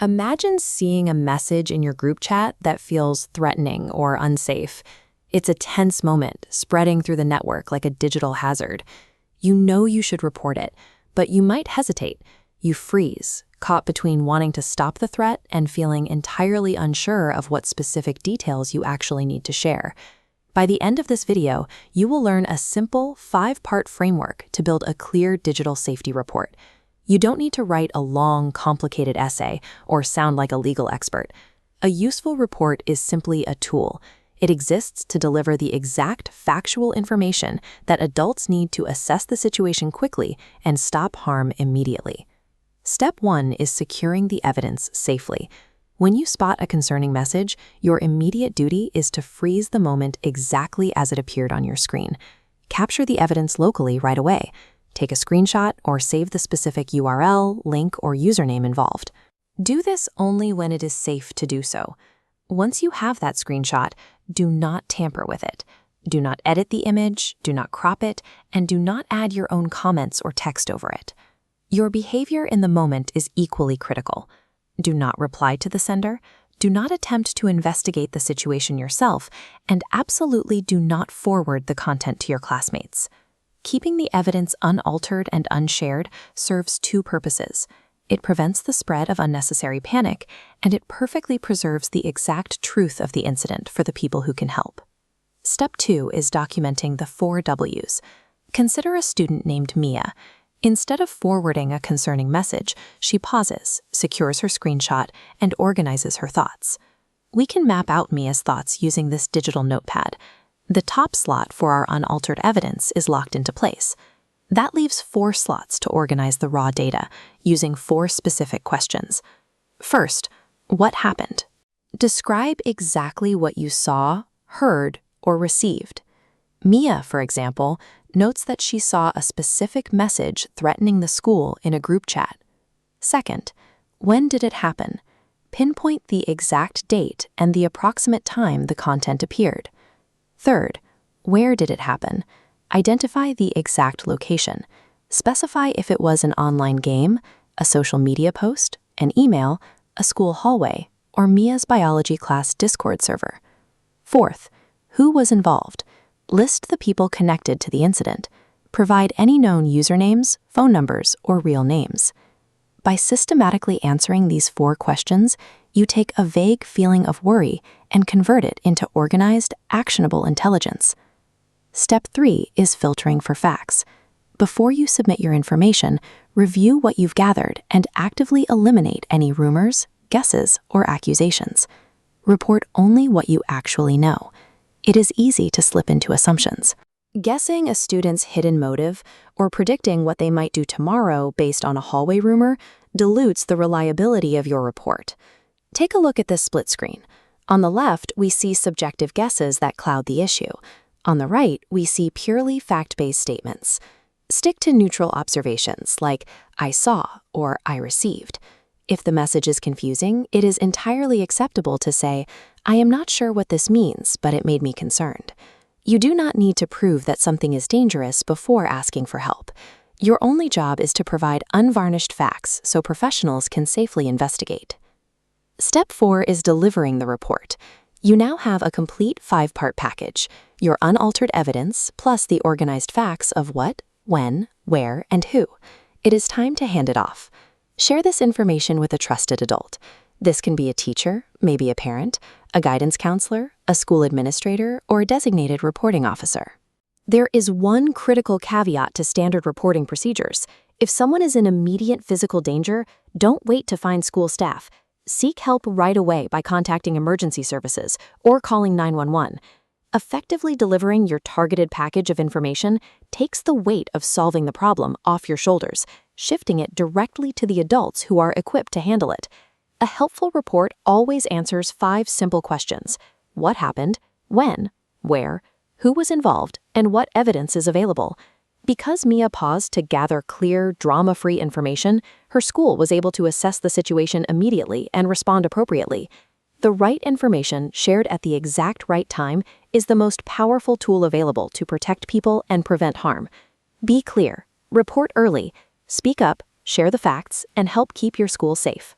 Imagine seeing a message in your group chat that feels threatening or unsafe. It's a tense moment, spreading through the network like a digital hazard. You know you should report it, but you might hesitate. You freeze, caught between wanting to stop the threat and feeling entirely unsure of what specific details you actually need to share. By the end of this video, you will learn a simple 5-part framework to build a clear digital safety report. You don't need to write a long, complicated essay or sound like a legal expert. A useful report is simply a tool. It exists to deliver the exact factual information that adults need to assess the situation quickly and stop harm immediately. Step 1 is securing the evidence safely. When you spot a concerning message, your immediate duty is to freeze the moment exactly as it appeared on your screen. Capture the evidence locally right away. Take a screenshot or save the specific URL, link, or username involved. Do this only when it is safe to do so. Once you have that screenshot, do not tamper with it. Do not edit the image, do not crop it, and do not add your own comments or text over it. Your behavior in the moment is equally critical. Do not reply to the sender, do not attempt to investigate the situation yourself, and absolutely do not forward the content to your classmates. Keeping the evidence unaltered and unshared serves 2 purposes. It prevents the spread of unnecessary panic, and it perfectly preserves the exact truth of the incident for the people who can help. Step 2 is documenting the 4 W's. Consider a student named Mia. Instead of forwarding a concerning message, she pauses, secures her screenshot, and organizes her thoughts. We can map out Mia's thoughts using this digital notepad. The top slot for our unaltered evidence is locked into place. That leaves 4 slots to organize the raw data, using 4 specific questions. First, what happened? Describe exactly what you saw, heard, or received. Mia, for example, notes that she saw a specific message threatening the school in a group chat. Second, when did it happen? Pinpoint the exact date and the approximate time the content appeared. Third, where did it happen? Identify the exact location. Specify if it was an online game, a social media post, an email, a school hallway, or Mia's biology class Discord server. Fourth, who was involved? List the people connected to the incident. Provide any known usernames, phone numbers, or real names. By systematically answering these 4 questions, you take a vague feeling of worry and convert it into organized, actionable intelligence. Step 3 is filtering for facts. Before you submit your information, review what you've gathered and actively eliminate any rumors, guesses, or accusations. Report only what you actually know. It is easy to slip into assumptions. Guessing a student's hidden motive or predicting what they might do tomorrow based on a hallway rumor dilutes the reliability of your report. Take a look at this split screen. On the left, we see subjective guesses that cloud the issue. On the right, we see purely fact-based statements. Stick to neutral observations like "I saw" or "I received." If the message is confusing, it is entirely acceptable to say, "I am not sure what this means, but it made me concerned." You do not need to prove that something is dangerous before asking for help. Your only job is to provide unvarnished facts so professionals can safely investigate. Step 4 is delivering the report. You now have a complete 5-part package, your unaltered evidence plus the organized facts of what, when, where, and who. It is time to hand it off. Share this information with a trusted adult. This can be a teacher, maybe a parent, a guidance counselor, a school administrator, or a designated reporting officer. There is one critical caveat to standard reporting procedures. If someone is in immediate physical danger, don't wait to find school staff. Seek help right away by contacting emergency services or calling 911. Effectively delivering your targeted package of information takes the weight of solving the problem off your shoulders, shifting it directly to the adults who are equipped to handle it. A helpful report always answers 5 simple questions: what happened, when, where, who was involved, and what evidence is available. Because Mia paused to gather clear, drama-free information, her school was able to assess the situation immediately and respond appropriately. The right information shared at the exact right time is the most powerful tool available to protect people and prevent harm. Be clear, report early, speak up, share the facts, and help keep your school safe.